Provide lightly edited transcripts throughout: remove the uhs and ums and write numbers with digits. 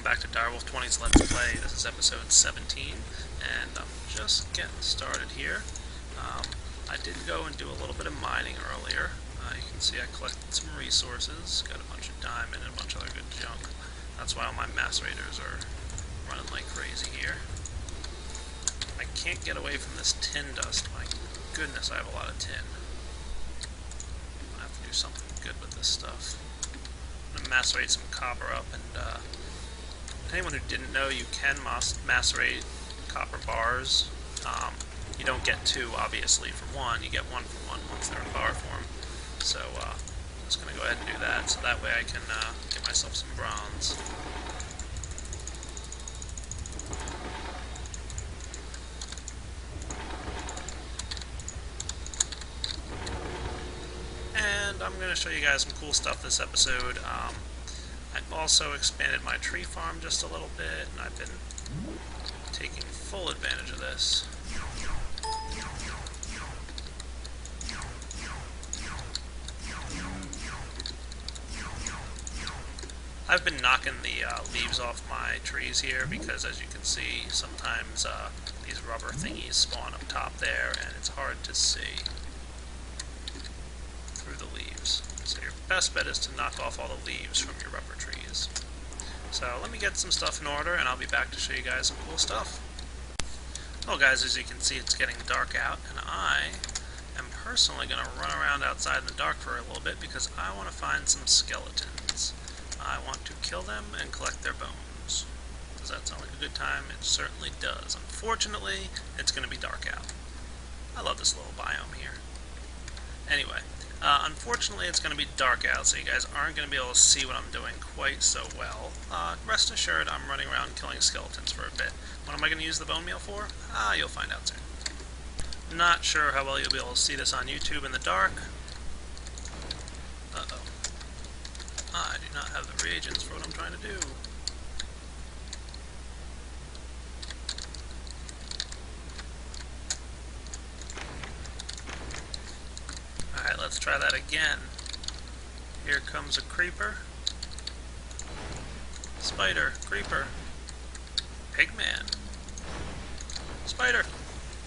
back to Direwolf20's Let's Play. This is episode 17, and I'm just getting started here. I did go and do a little bit of mining earlier. You can see I collected some resources, got a bunch of diamond and a bunch of other good junk. That's why all my macerators are running like crazy here. I can't get away from this tin dust. My goodness, I have a lot of tin. I have to do something good with this stuff. I'm going to macerate some copper up, and anyone who didn't know, you can macerate copper bars. You don't get two, obviously, for one. You get one for one once they're in bar form. So I'm just going to go ahead and do that, so that way I can get myself some bronze. And I'm going to show you guys some cool stuff this episode. I've also expanded my tree farm just a little bit, and I've been taking full advantage of this. I've been knocking the leaves off my trees here because, as you can see, sometimes these rubber thingies spawn up top there, and it's hard to see through the leaves. So your best bet is to knock off all the leaves from your rubber trees. So let me get some stuff in order, and I'll be back to show you guys some cool stuff. Well guys, as you can see, it's getting dark out, and I am personally going to run around outside in the dark for a little bit because I want to find some skeletons. I want to kill them and collect their bones. Does that sound like a good time? It certainly does. Unfortunately, it's going to be dark out. I love this little biome here. Anyway, unfortunately it's going to be dark out, so you guys aren't going to be able to see what I'm doing quite so well. Rest assured, I'm running around killing skeletons for a bit. What am I going to use the bone meal for? You'll find out soon. Not sure how well you'll be able to see this on YouTube in the dark. Uh-oh. I do not have the reagents for what I'm trying to do. Alright, let's try that again. Here comes a creeper. Spider, creeper. Pigman. Spider.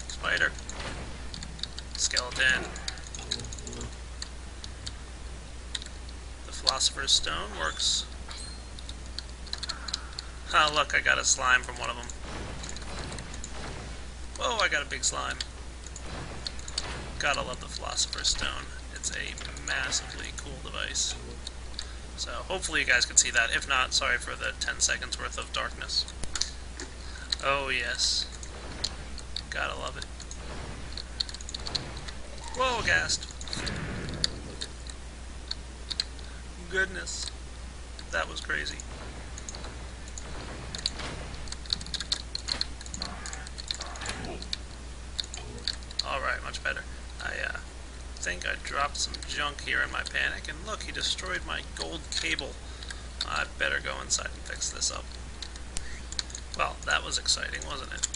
Spider. Skeleton. Philosopher's Stone works. Ah, look, I got a slime from one of them. Whoa, I got a big slime. Gotta love the Philosopher's Stone. It's a massively cool device. So, hopefully you guys can see that. If not, sorry for the 10 seconds worth of darkness. Oh, yes. Gotta love it. Whoa, ghast. Goodness, that was crazy. Alright, much better. I think I dropped some junk here in my panic, and look, he destroyed my gold cable. I better go inside and fix this up. Well, that was exciting, wasn't it?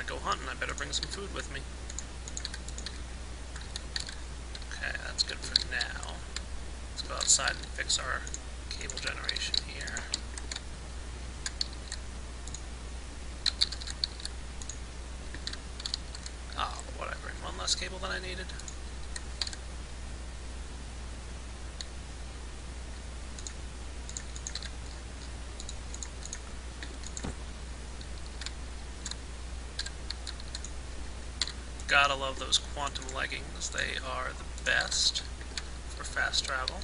Go hunting, I better bring some food with me. Okay, that's good for now. Let's go outside and fix our cable generation here. Oh, what, I bring one less cable than I needed? Gotta love those quantum leggings. They are the best for fast travel.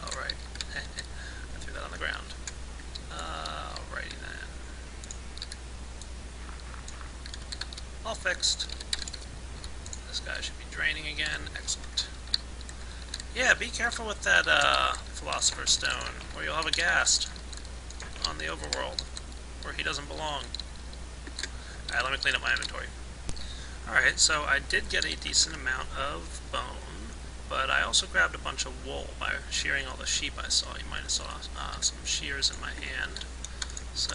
Alright. I threw that on the ground. Alrighty then. All fixed. This guy should be draining again. Excellent. Yeah, be careful with that Philosopher's Stone, or you'll have a ghast on the overworld, where he doesn't belong. Alright, let me clean up my inventory. Alright, so I did get a decent amount of bone, but I also grabbed a bunch of wool by shearing all the sheep I saw. You might have saw some shears in my hand. So,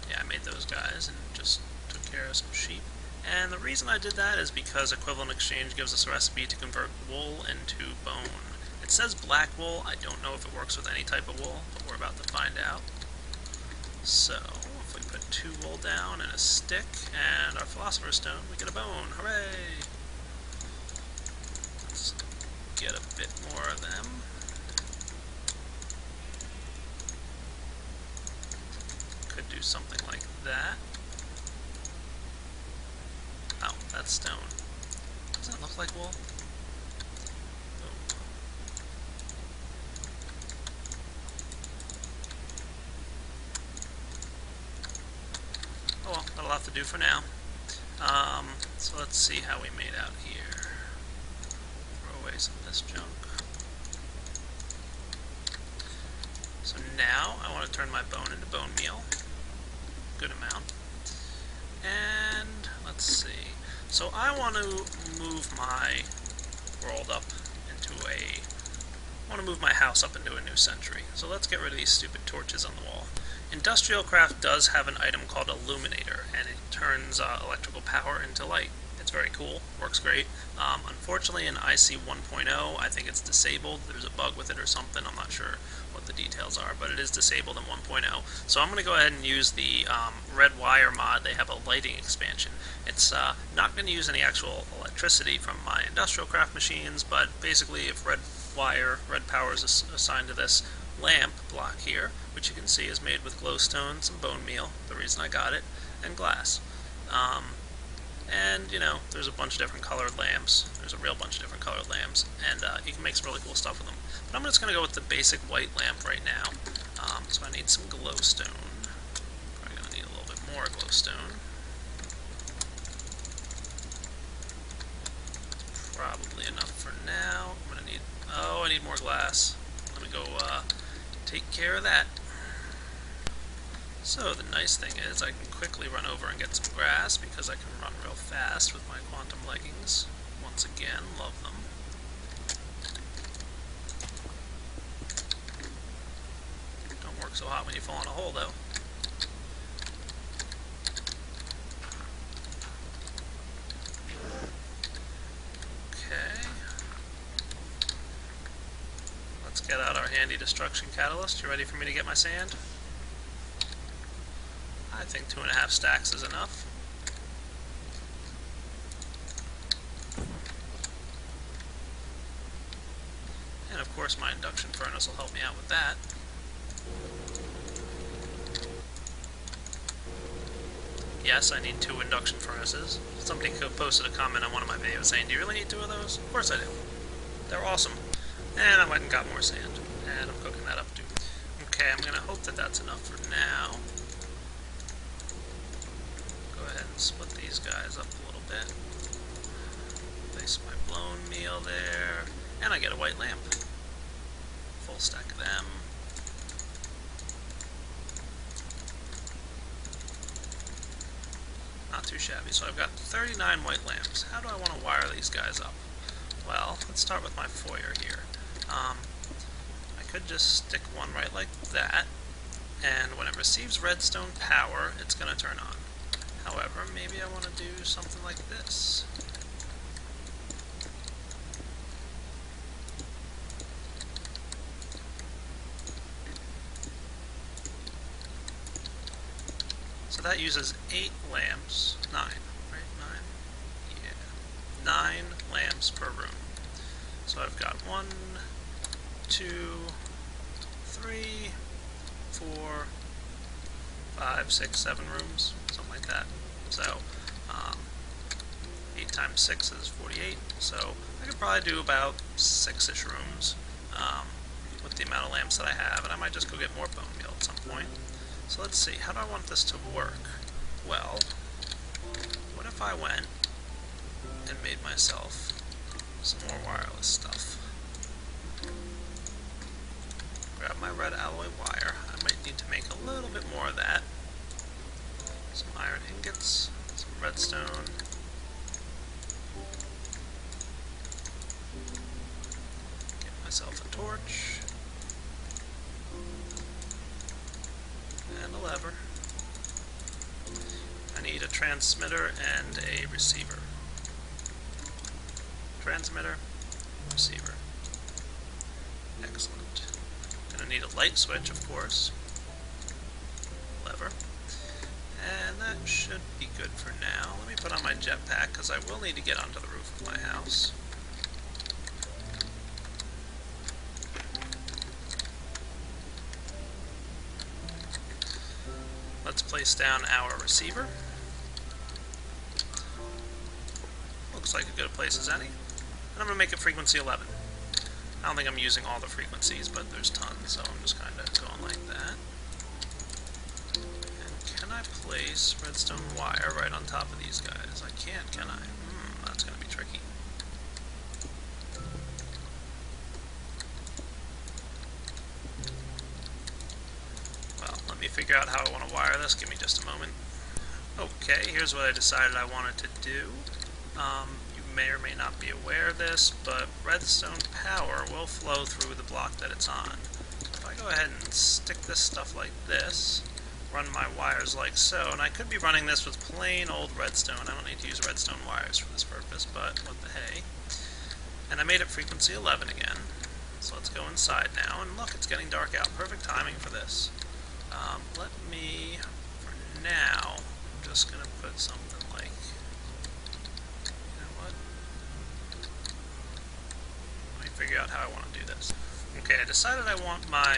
yeah, I made those guys and just took take care of some sheep. And the reason I did that is because Equivalent Exchange gives us a recipe to convert wool into bone. It says black wool. I don't know if it works with any type of wool, but we're about to find out. So, if we put 2 wool down and a stick and our Philosopher's Stone, we get a bone. Hooray! Let's get a bit more of them. Could do something like that. Oh, that's stone. Doesn't it look like wool? Oh well, that'll have to do for now. So let's see how we made out here. Throw away some of this junk. So now I want to turn my bone into bone meal. Good amount. And let's see. So I want to move my world up into a... I want to move my house up into a new century. So let's get rid of these stupid torches on the wall. Industrial Craft does have an item called Illuminator, and it turns electrical power into light. It's very cool, works great. Unfortunately in IC 1.0, I think it's disabled. There's a bug with it or something, I'm not sure what the details are, but it is disabled in 1.0. So I'm going to go ahead and use the Red Wire mod. They have a lighting expansion. It's not going to use any actual electricity from my Industrial Craft machines, but basically if red power is assigned to this lamp block here, which you can see is made with glowstone, some bone meal, the reason I got it, and glass. And, you know, there's a bunch of different colored lamps. There's a real bunch of different colored lamps, and you can make some really cool stuff with them. But I'm just going to go with the basic white lamp right now. So I need some glowstone. Probably going to need a little bit more glowstone. Probably enough for now. I'm going to need... Oh, I need more glass. Let me go take care of that. So the nice thing is I can quickly run over and get some grass because I can run real fast with my quantum leggings. Once again, love them. Don't work so hot when you fall in a hole though. Okay. Let's get out our handy destruction catalyst. You ready for me to get my sand? I think 2.5 stacks is enough. And of course my induction furnace will help me out with that. Yes, I need 2 induction furnaces. Somebody posted a comment on one of my videos saying, do you really need 2 of those? Of course I do. They're awesome. And I went and got more sand. And I'm cooking that up too. Okay, I'm going to hope that that's enough for now. Split these guys up a little bit. Place my blown meal there. And I get a white lamp. Full stack of them. Not too shabby. So I've got 39 white lamps. How do I want to wire these guys up? Well, let's start with my foyer here. I could just stick one right like that. And when it receives redstone power, it's going to turn on. However, maybe I want to do something like this. So that uses 8 lamps, 9, right? 9? Yeah. 9 lamps per room. So I've got 1, 2, 3, 4, 5, 6, 7 rooms, something like that. So 8 times 6 is 48, so I could probably do about 6-ish rooms with the amount of lamps that I have, and I might just go get more bone meal at some point. So let's see, how do I want this to work? Well, what if I went and made myself some more wireless stuff? Grab my red alloy wire. I might need to make a little bit more of that. Some iron ingots, some redstone. Get myself a torch. And a lever. I need a transmitter and a receiver. Transmitter, receiver. Excellent. Gonna need a light switch, of course. Lever. And that should be good for now. Let me put on my jetpack, because I will need to get onto the roof of my house. Let's place down our receiver. Looks like a good place as any. And I'm going to make it frequency 11. I don't think I'm using all the frequencies, but there's tons, so I'm just kind of going like that. And can I place redstone wire right on top of these guys? I can't, can I? That's going to be tricky. Well, let me figure out how I want to wire this. Give me just a moment. Okay, here's what I decided I wanted to do. You may or may not be aware of this, but redstone power will flow through the block that it's on. If I go ahead and stick this stuff like this, run my wires like so, and I could be running this with plain old redstone. I don't need to use redstone wires for this purpose, but what the hey. And I made it frequency 11 again. So let's go inside now, and look, it's getting dark out. Perfect timing for this. Let me, for now, I'm just going to put something like, you know what? Let me figure out how I want to do this. Okay, I decided I want my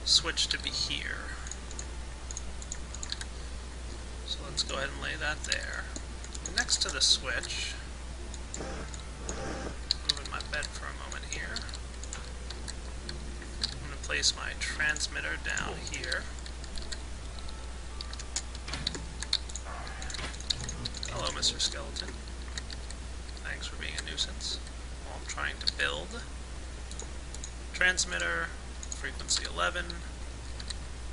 switch to be here. So let's go ahead and lay that there. Next to the switch, moving my bed for a moment here, I'm going to place my transmitter down here. Hello, Mr. Skeleton. Thanks for being a nuisance while I'm trying to build. Transmitter, frequency 11,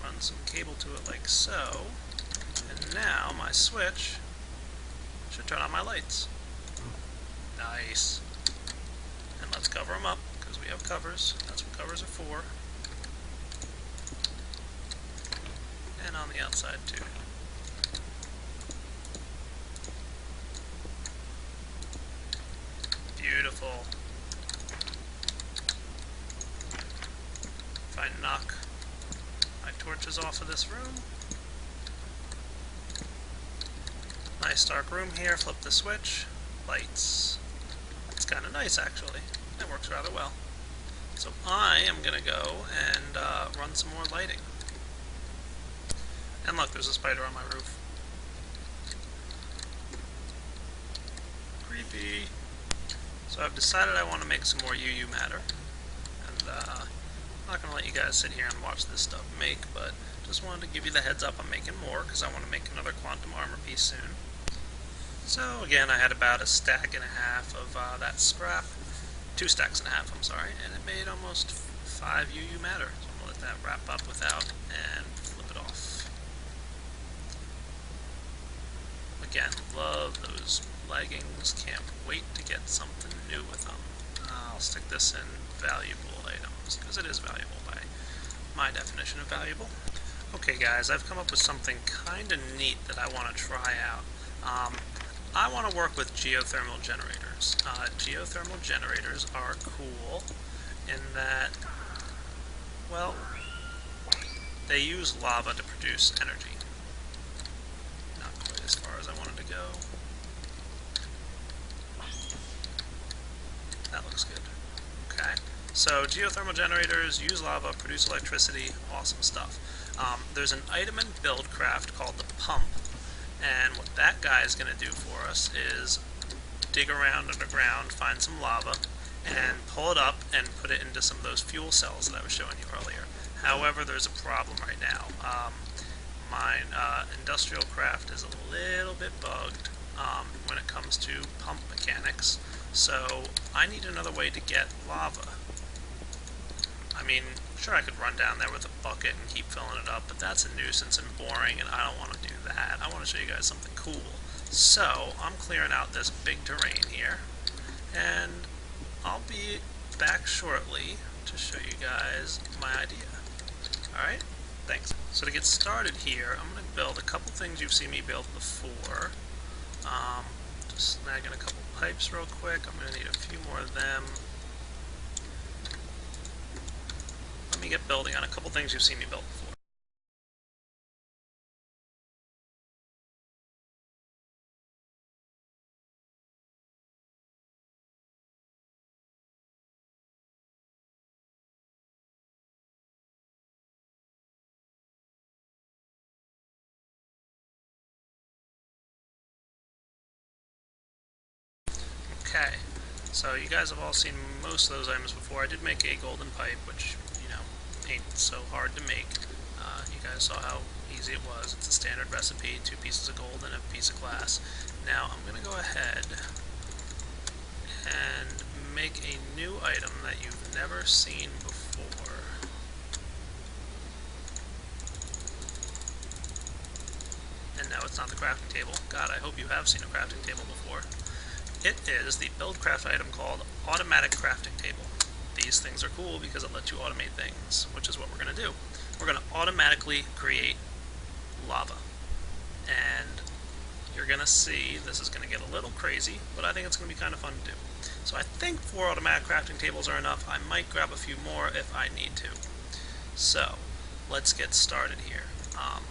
run some cable to it like so, and now my switch should turn on my lights. Nice. And let's cover them up, because we have covers. That's what covers are for. And on the outside too. Beautiful. If I knock my torches off of this room. Nice dark room here, flip the switch, lights. It's kind of nice actually. It works rather well. So I am going to go and run some more lighting. And look, there's a spider on my roof. Creepy. So I've decided I want to make some more UU matter. And I'm not going to let you guys sit here and watch this stuff make, but just wanted to give you the heads up I'm making more, because I want to make another quantum armor piece soon. So again, I had about a stack and a half of that scrap. 2 stacks and a half, I'm sorry, and it made almost 5 UU matter. So I'm going to let that wrap up without and flip it off. Again, love those leggings. Can't wait to get something new with them. I'll stick this in valuable items, because it is valuable by my definition of valuable. Okay guys, I've come up with something kind of neat that I want to try out. I want to work with geothermal generators. Geothermal generators are cool in that, well, they use lava to produce energy. Not quite as far as I wanted to go. That looks good. Okay. So geothermal generators use lava, produce electricity, awesome stuff. There's an item in BuildCraft called the pump, and what that guy is going to do for us is dig around underground, find some lava, and pull it up and put it into some of those fuel cells that I was showing you earlier. However, there's a problem right now. My industrial craft is a little bit bugged when it comes to pump mechanics, so I need another way to get lava. I mean, sure, I could run down there with a bucket and keep filling it up, but that's a nuisance and boring, and I don't want to do that. I want to show you guys something cool. So, I'm clearing out this big terrain here, and I'll be back shortly to show you guys my idea. Alright, Thanks. So to get started here, I'm going to build a couple things you've seen me build before. Just snagging a couple pipes real quick. I'm going to need a few more of them. Let me get building on a couple things you've seen me build before. Okay, so you guys have all seen most of those items before. I did make a golden pipe, which, you know, ain't so hard to make. You guys saw how easy it was. It's a standard recipe, 2 pieces of gold and a piece of glass. Now I'm going to go ahead and make a new item that you've never seen before. And no, it's not the crafting table. God, I hope you have seen a crafting table before. It is the BuildCraft item called Automatic Crafting Table. These things are cool because it lets you automate things, which is what we're going to do. We're going to automatically create lava. And you're going to see this is going to get a little crazy, but I think it's going to be kind of fun to do. So I think 4 automatic crafting tables are enough. I might grab a few more if I need to. So let's get started here.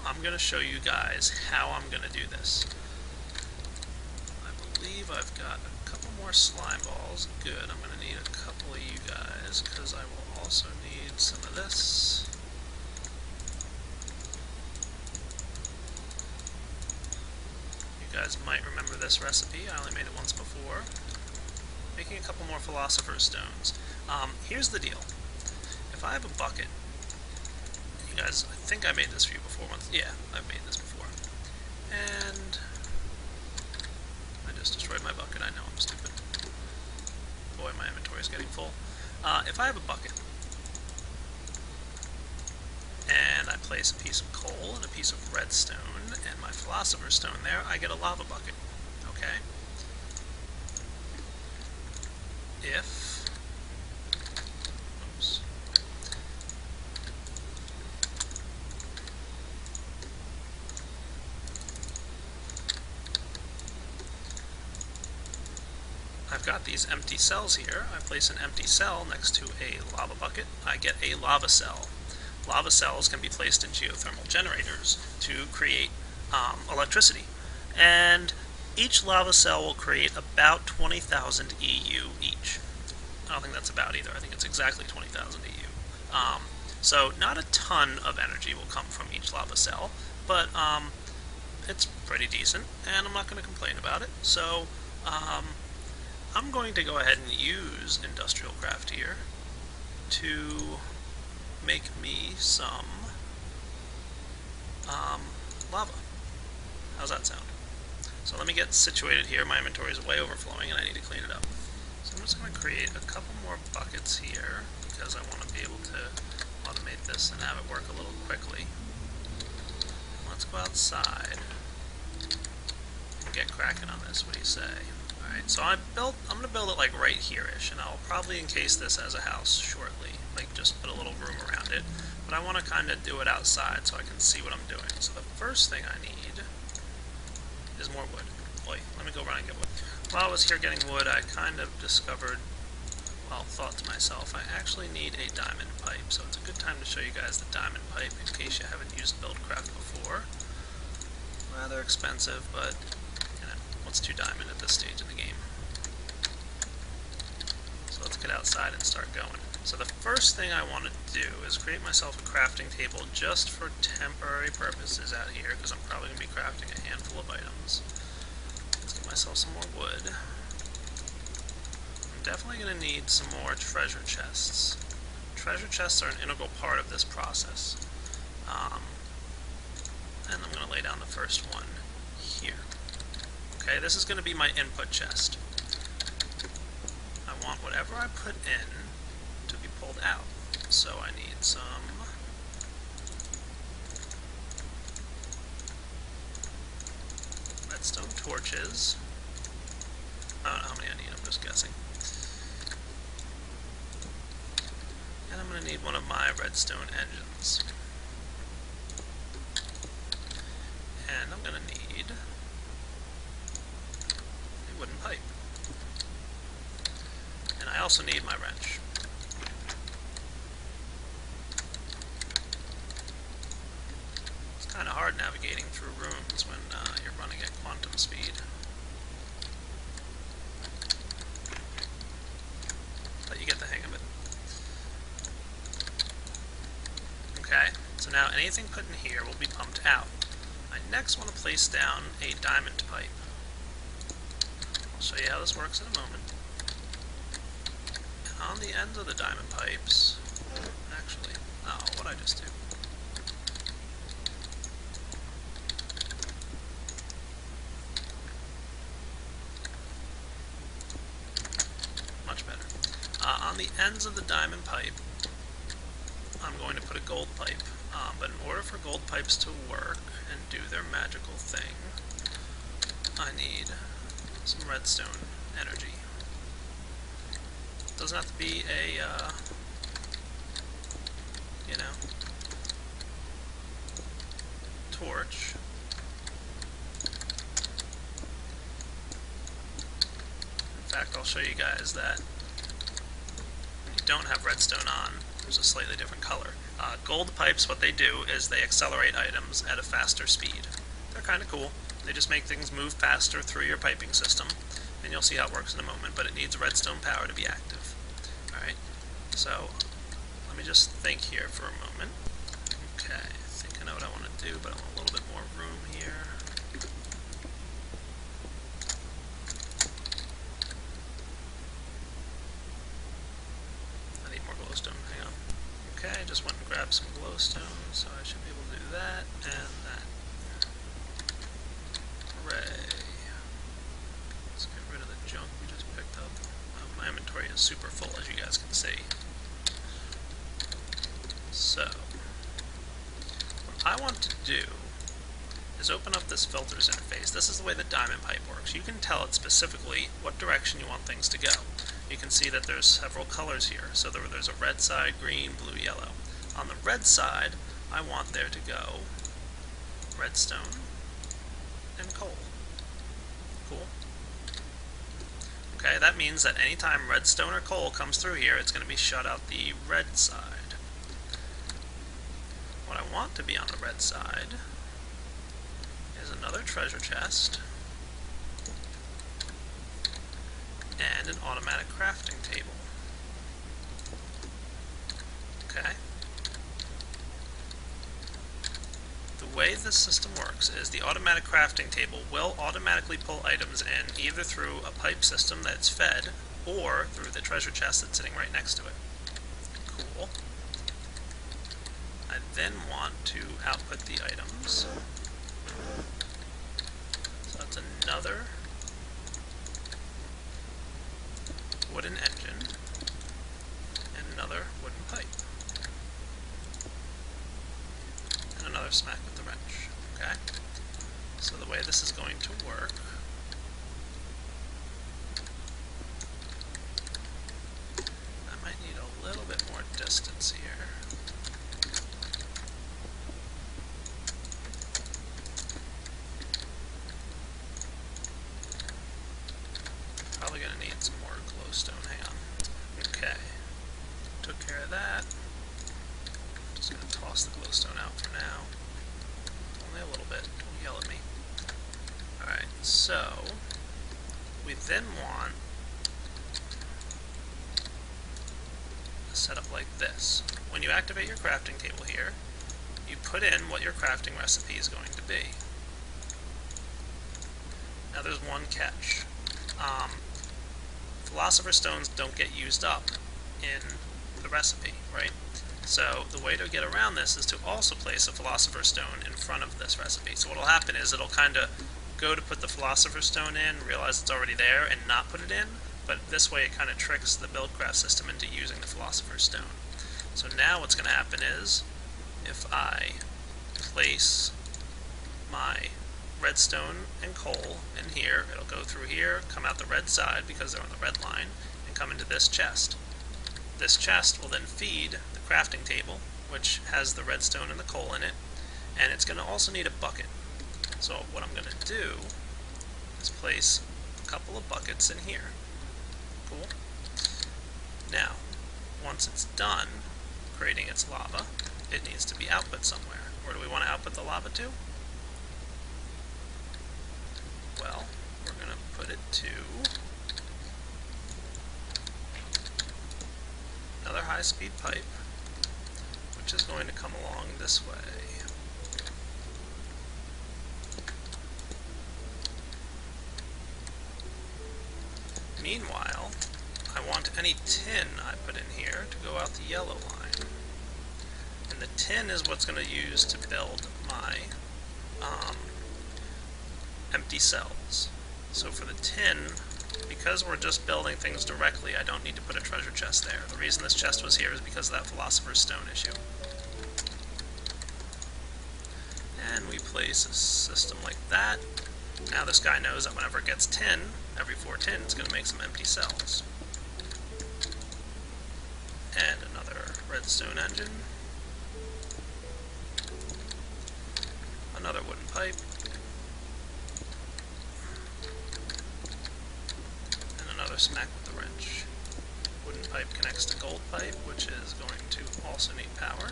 I'm going to show you guys how I'm going to do this. I believe I've got a couple more slime balls. Good. I'm going to need a couple of you guys because I will also need some of this. You guys might remember this recipe. I only made it once before. Making a couple more Philosopher's Stones. Here's the deal. If I have a bucket, you guys, I think I made this for you before once. Yeah, I've made this before. And I just destroyed my bucket. I know, I'm stupid. Boy, my inventory is getting full. If I have a bucket, and I place a piece of coal and a piece of redstone and my Philosopher's Stone there, I get a lava bucket. Okay? If... oops. I've got these empty cells here. I place an empty cell next to a lava bucket. I get a lava cell. Lava cells can be placed in geothermal generators to create electricity. And each lava cell will create about 20,000 EU each. I don't think that's about either. I think it's exactly 20,000 EU. So not a ton of energy will come from each lava cell, but it's pretty decent, and I'm not going to complain about it. So I'm going to go ahead and use Industrial Craft here to make me some lava. How's that sound? So let me get situated here. My inventory is way overflowing and I need to clean it up. So I'm just going to create a couple more buckets here because I want to be able to automate this and have it work a little quickly. Let's go outside and get cracking on this. What do you say? Alright, so I'm going to build it like right here-ish, and I'll probably encase this as a house shortly, like just put a little room around it, but I want to kind of do it outside so I can see what I'm doing. So the first thing I need is more wood. Boy, let me go run and get wood. While I was here getting wood, I kind of discovered, well, thought to myself, I actually need a diamond pipe, so it's a good time to show you guys the diamond pipe in case you haven't used BuildCraft before. Rather expensive, but what's 2 diamond at this stage in the game? So let's get outside and start going. So the first thing I want to do is create myself a crafting table just for temporary purposes out here, because I'm probably going to be crafting a handful of items. Let's get myself some more wood. I'm definitely going to need some more treasure chests. Treasure chests are an integral part of this process. And I'm going to lay down the first one here. Okay, this is going to be my input chest. I want whatever I put in to be pulled out. So I need some redstone torches. I don't know how many I need, I'm just guessing. And I'm going to need one of my redstone engines. And I'm going to need a wooden pipe. And I also need my wrench. It's kind of hard navigating through rooms when you're running at quantum speed. But you get the hang of it. Okay, so now anything put in here will be pumped out. I next want to place down a diamond pipe. I'll show you how this works in a moment. And on the ends of the diamond pipes, actually, oh, what'd I just do? Much better. On the ends of the diamond pipe, I'm going to put a gold pipe. But in order for gold pipes to work and do their magical thing, I need some redstone energy. Doesn't have to be a, you know, torch. In fact, I'll show you guys that when you don't have redstone on, there's a slightly different color. Gold pipes, what they do is they accelerate items at a faster speed. They're kind of cool. They just make things move faster through your piping system, and you'll see how it works in a moment, but it needs redstone power to be active. Alright, so let me just think here for a moment. Okay, I think I know what I want to do, but I want a little bit more room here. I need more glowstone, hang on. Okay, just went and grabbed some glowstone, so I should be able to do that, and that. Hooray. Let's get rid of the junk we just picked up. My inventory is super full, as you guys can see. So, what I want to do is open up this filters interface. This is the way the diamond pipe works. You can tell it specifically what direction you want things to go. You can see that there's several colors here. So there's a red side, green, blue, yellow. On the red side, I want there to go redstone and coal. Cool. Okay, that means that anytime redstone or coal comes through here, it's going to be shut out the red side. What I want to be on the red side is another treasure chest and an automatic crafting table. Okay. The way this system works is the automatic crafting table will automatically pull items in either through a pipe system that's fed or through the treasure chest that's sitting right next to it. Cool. I then want to output the items. So that's another wooden engine and another wooden pipe. And another smack with the wrench. Okay? So the way this is going to work I might need a little bit more distance here. Probably going to need some more glowstone. Hang on. Okay. Took care of that. Just going to toss the glowstone out for now. Only a little bit. Don't yell at me. Alright, so we then want a setup like this. When you activate your crafting table here, you put in what your crafting recipe is going to be. Now there's one catch. Philosopher's stones don't get used up in the recipe, right? So the way to get around this is to also place a Philosopher's stone in front of this recipe. So what will happen is it'll kind of go to put the Philosopher's stone in, realize it's already there, and not put it in, but this way it kind of tricks the BuildCraft system into using the Philosopher's stone. So now what's going to happen is, if I place my redstone and coal in here, it'll go through here, come out the red side because they're on the red line, and come into this chest. This chest will then feed the crafting table, which has the redstone and the coal in it, and it's going to also need a bucket. So what I'm going to do is place a couple of buckets in here. Cool. Now, once it's done creating its lava, it needs to be output somewhere. Where do we want to output the lava to? Well, we're going to put it to another high-speed pipe, which is going to come along this way. Meanwhile, I want any tin I put in here to go out the yellow line. And the tin is what's going to use to build my empty cells. So for the tin, because we're just building things directly, I don't need to put a treasure chest there. The reason this chest was here is because of that Philosopher's Stone issue. And we place a system like that. Now this guy knows that whenever it gets tin, every 4 tin, it's going to make some empty cells. And another redstone engine. Another wooden pipe. And another smack with the wrench. Wooden pipe connects to gold pipe, which is going to also need power.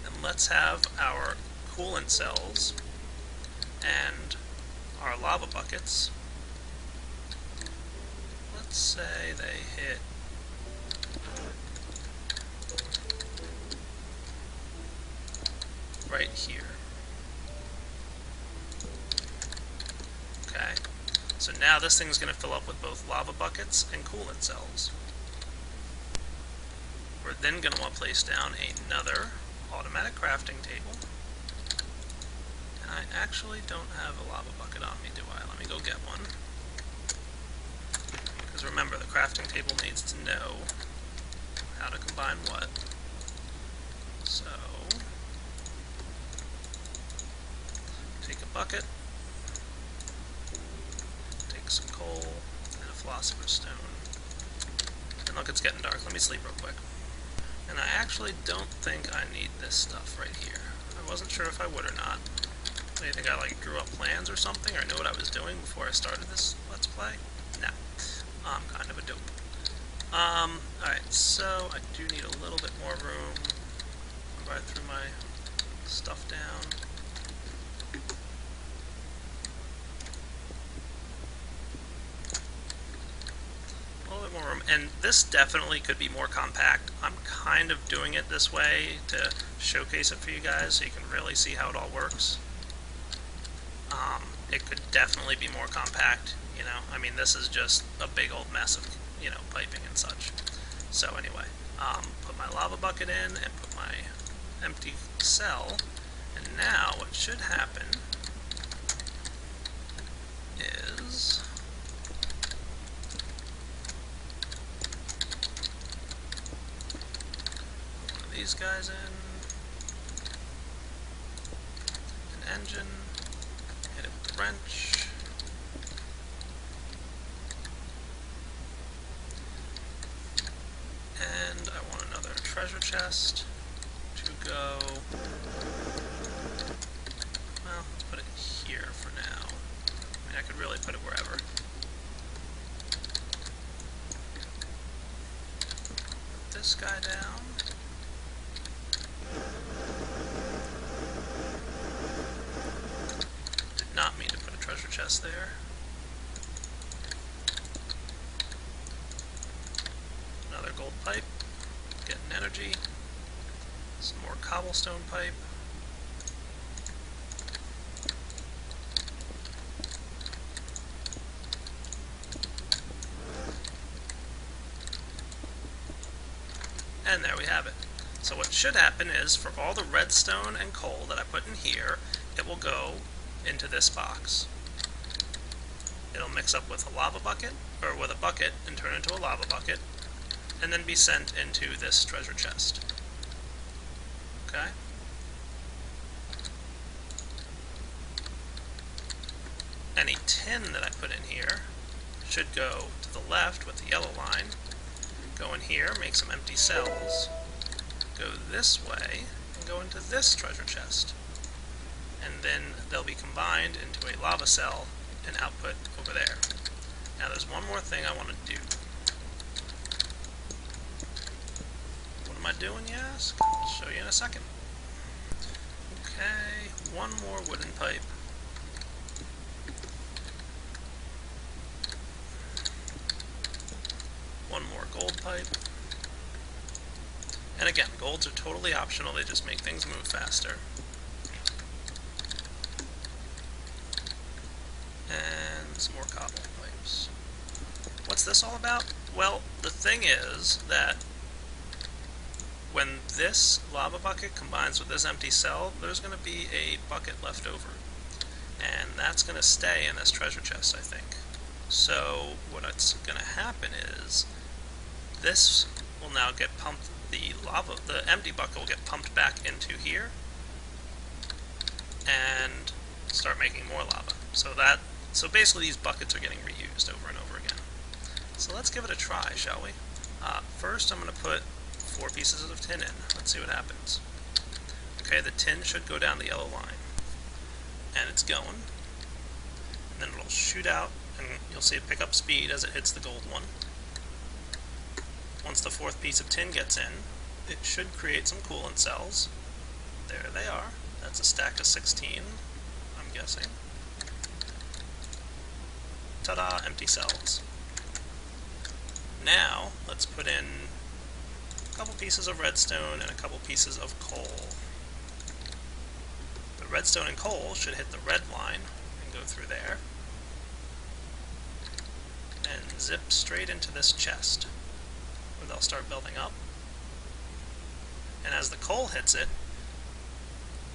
And let's have our coolant cells and our lava buckets. Let's say they hit right here. Okay, so now this thing's going to fill up with both lava buckets and coolant cells. We're then going to want to place down another automatic crafting table. And I actually don't have a lava bucket on me, do I? Let me go get one. Because remember, the crafting table needs to know how to combine what. So, take a bucket, take some coal, and a Philosopher's Stone. And look, it's getting dark. Let me sleep real quick. And I actually don't think I need this stuff right here. I wasn't sure if I would or not. Do you think I like drew up plans or something, or knew what I was doing before I started this Let's Play? No. I'm kind of a dope. Alright, so I do need a little bit more room. Right through my stuff down. A little bit more room. And this definitely could be more compact. I'm kind of doing it this way to showcase it for you guys so you can really see how it all works. It could definitely be more compact, you know. I mean, this is just a big old mess of, you know, piping and such. So anyway, put my lava bucket in and put my empty cell, and now what should happen is put one of these guys in, an engine, hit it with the wrench, and I want another treasure chest to go, well, let's put it here for now. I mean, I could really put it wherever. Put this guy down. Did not mean to put a treasure chest there. Another gold pipe, getting energy. Some more cobblestone pipe. And there we have it. So what should happen is, for all the redstone and coal that I put in here, it will go into this box. It'll mix up with a lava bucket, or with a bucket, and turn into a lava bucket, and then be sent into this treasure chest. Okay? Any tin that I put in here should go to the left with the yellow line, go in here, make some empty cells, go this way and go into this treasure chest. And then they'll be combined into a lava cell and output over there. Now there's one more thing I want to do. What am I doing, you ask? I'll show you in a second. Okay, one more wooden pipe. One more gold pipe. And again, golds are totally optional, they just make things move faster. And some more cobble pipes. What's this all about? Well, the thing is that when this lava bucket combines with this empty cell, there's going to be a bucket left over. And that's going to stay in this treasure chest, I think. So what's going to happen is this will now get pumped, the empty bucket will get pumped back into here and start making more lava. So basically these buckets are getting reused over and over again. So let's give it a try, shall we? First I'm going to put 4 pieces of tin in. Let's see what happens. Okay, the tin should go down the yellow line. And it's going. And then it'll shoot out, and you'll see it pick up speed as it hits the gold one. Once the 4th piece of tin gets in, it should create some coolant cells. There they are. That's a stack of 16, I'm guessing. Ta-da, empty cells. Now, let's put in a couple pieces of redstone and a couple pieces of coal. The redstone and coal should hit the red line and go through there. And zip straight into this chest, where they'll start building up. And as the coal hits it,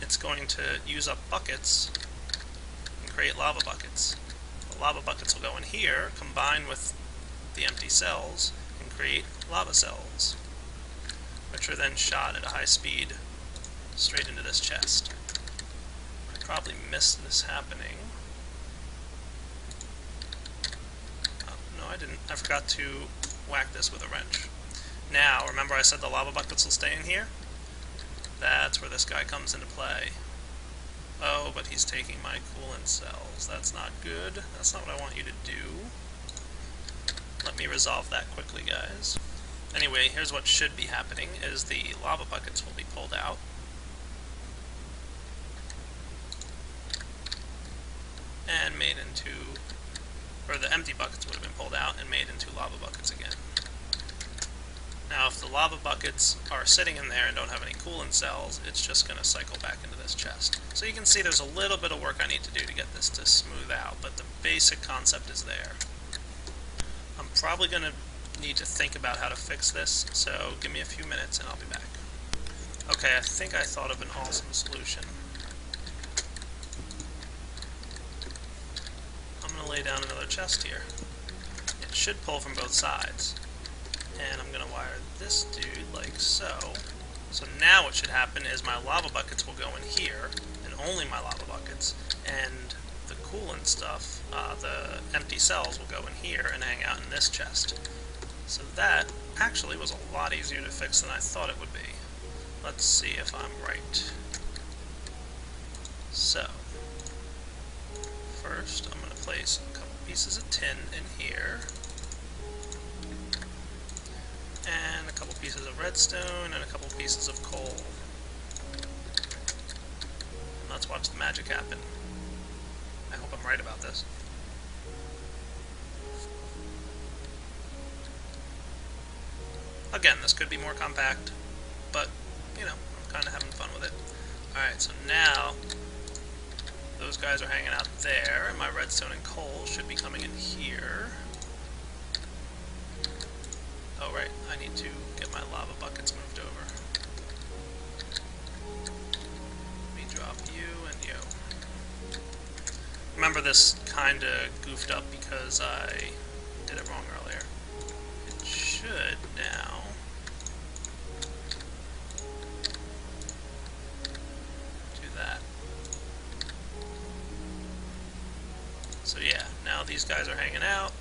it's going to use up buckets and create lava buckets. The lava buckets will go in here, combine with the empty cells, and create lava cells, which are then shot at a high speed straight into this chest. I probably missed this happening. Oh, no, I didn't. I forgot to whack this with a wrench. Now, remember I said the lava buckets will stay in here? That's where this guy comes into play. Oh, but he's taking my coolant cells. That's not good. That's not what I want you to do. Let me resolve that quickly, guys. Anyway, here's what should be happening, is the lava buckets will be pulled out. And made into, or the empty buckets would have been pulled out and made into lava buckets again. Now, if the lava buckets are sitting in there and don't have any coolant cells, it's just going to cycle back into this chest. So you can see there's a little bit of work I need to do to get this to smooth out, but the basic concept is there. I'm probably going to need to think about how to fix this, so give me a few minutes and I'll be back. Okay, I think I thought of an awesome solution. I'm going to lay down another chest here. It should pull from both sides. And I'm going to wire this dude like so. So now what should happen is my lava buckets will go in here, and only my lava buckets, and the coolant stuff, the empty cells will go in here and hang out in this chest. So that actually was a lot easier to fix than I thought it would be. Let's see if I'm right. So, first I'm going to place a couple pieces of tin in here. And a couple pieces of redstone, and a couple pieces of coal. Let's watch the magic happen. I hope I'm right about this. Again, this could be more compact, but, you know, I'm kind of having fun with it. Alright, so now, those guys are hanging out there, and my redstone and coal should be coming in here. Oh right, I need to get my lava buckets moved over. Let me drop you and you. Remember, this kinda goofed up because I did it wrong earlier. It should now do that. So yeah, now these guys are hanging out.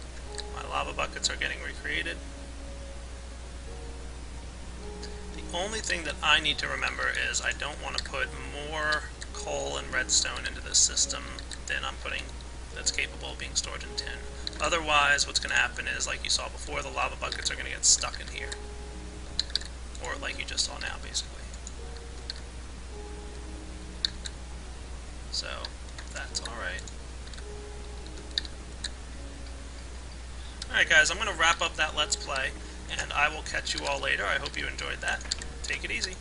My lava buckets are getting recreated. The only thing that I need to remember is I don't want to put more coal and redstone into this system than I'm putting that's capable of being stored in tin. Otherwise, what's going to happen is, like you saw before, the lava buckets are going to get stuck in here. Or like you just saw now, basically. So, that's alright. Alright guys, I'm going to wrap up that Let's Play, and I will catch you all later. I hope you enjoyed that. Take it easy.